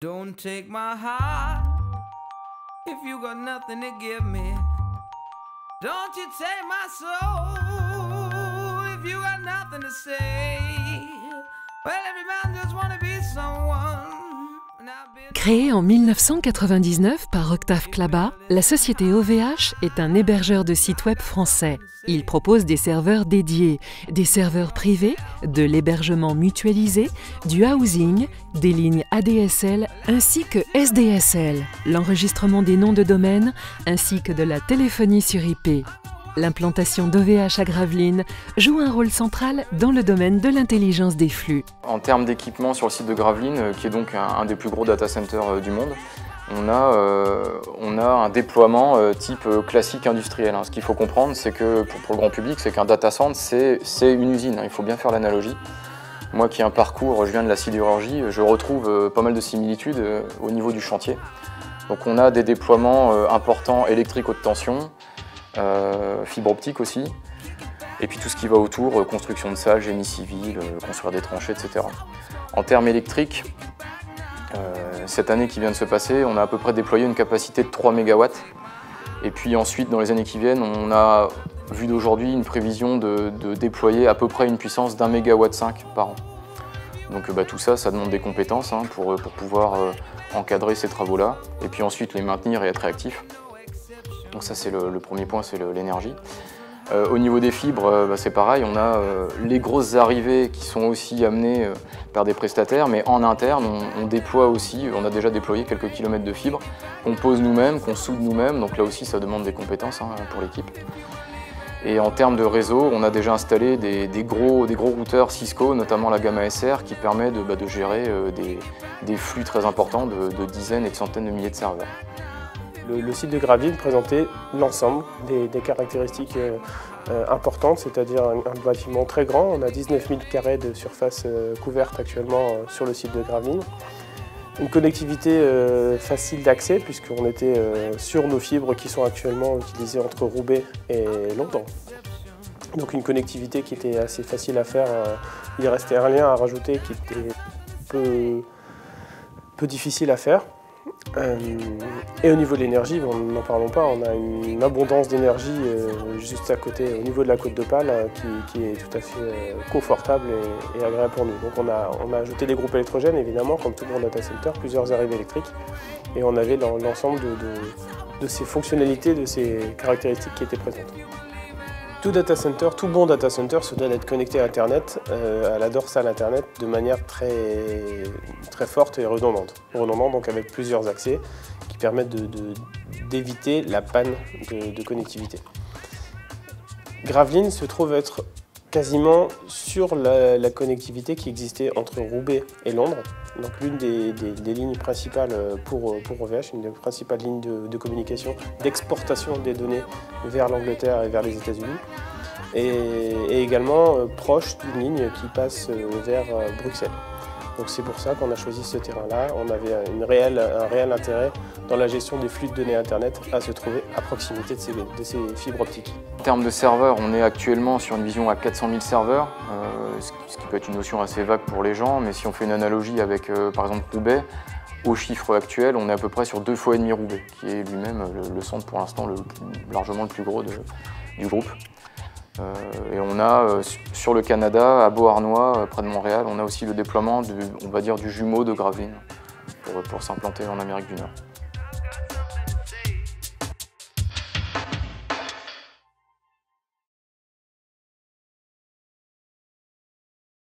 Don't take my heart if you got nothing to give me. Don't you take my soul if you got nothing to say. Well, every man just wanna be someone. Créée en 1999 par Octave Klaba, la société OVH est un hébergeur de sites web français. Il propose des serveurs dédiés, des serveurs privés, de l'hébergement mutualisé, du housing, des lignes ADSL ainsi que SDSL, l'enregistrement des noms de domaine ainsi que de la téléphonie sur IP. L'implantation d'OVH à Gravelines joue un rôle central dans le domaine de l'intelligence des flux. En termes d'équipement sur le site de Gravelines, qui est donc un des plus gros data centers du monde, on a un déploiement type classique industriel. Ce qu'il faut comprendre, c'est que pour le grand public, c'est qu'un data center, c'est une usine. Il faut bien faire l'analogie. Moi qui ai un parcours, je viens de la sidérurgie, je retrouve pas mal de similitudes au niveau du chantier. Donc on a des déploiements importants électriques haute tension, fibre optique aussi, et puis tout ce qui va autour, construction de salles, génie civil, construire des tranchées, etc. En termes électriques, cette année qui vient de se passer, on a à peu près déployé une capacité de 3 MW. Et puis ensuite, dans les années qui viennent, on a vu d'aujourd'hui une prévision de déployer à peu près une puissance d'1,5 MW par an. Donc tout ça, ça demande des compétences pour pouvoir encadrer ces travaux-là, et puis ensuite les maintenir et être réactifs. Donc ça c'est le premier point, c'est l'énergie. Au niveau des fibres, c'est pareil, on a les grosses arrivées qui sont aussi amenées par des prestataires, mais en interne on déploie aussi, on a déjà déployé quelques kilomètres de fibres qu'on pose nous-mêmes, qu'on soude nous-mêmes, donc là aussi ça demande des compétences pour l'équipe. Et en termes de réseau, on a déjà installé des gros routeurs Cisco, notamment la gamme ASR, qui permet de gérer des flux très importants de dizaines et de centaines de milliers de serveurs. Le site de Gravelines présentait l'ensemble des caractéristiques importantes, c'est-à-dire un bâtiment très grand. On a 19 000 carrés de surface couverte actuellement sur le site de Gravelines. Une connectivité facile d'accès puisqu'on était sur nos fibres qui sont actuellement utilisées entre Roubaix et Londres. Donc une connectivité qui était assez facile à faire. Il restait un lien à rajouter qui était peu difficile à faire. Et au niveau de l'énergie, n'en parlons pas, on a une abondance d'énergie juste à côté, au niveau de la côte d'Opale, qui est tout à fait confortable et agréable pour nous. Donc on a ajouté des groupes électrogènes, évidemment, comme tout bon data center, plusieurs arrivées électriques, et on avait l'ensemble de ces fonctionnalités, de ces caractéristiques qui étaient présentes. Tout data center, tout bon data center se doit d'être connecté à Internet, à la dorsale Internet, de manière très forte et redondante. Redondante donc avec plusieurs accès qui permettent d'éviter la panne de connectivité. Gravelines se trouve être quasiment sur la connectivité qui existait entre Roubaix et Londres. Donc l'une des lignes principales pour OVH, une des principales lignes de communication, d'exportation des données vers l'Angleterre et vers les États-Unis, et également proche d'une ligne qui passe vers Bruxelles. Donc c'est pour ça qu'on a choisi ce terrain-là. On avait un réel intérêt dans la gestion des flux de données Internet à se trouver à proximité de ces fibres optiques. En termes de serveurs, on est actuellement sur une vision à 400 000 serveurs, ce qui peut être une notion assez vague pour les gens, mais si on fait une analogie avec par exemple Roubaix, au chiffre actuel, on est à peu près sur 2,5 fois Roubaix, qui est lui-même le centre pour l'instant largement le plus gros du groupe. Et on a sur le Canada, à Beauharnois, près de Montréal, on a aussi le déploiement on va dire, du jumeau de Gravelines pour s'implanter en Amérique du Nord.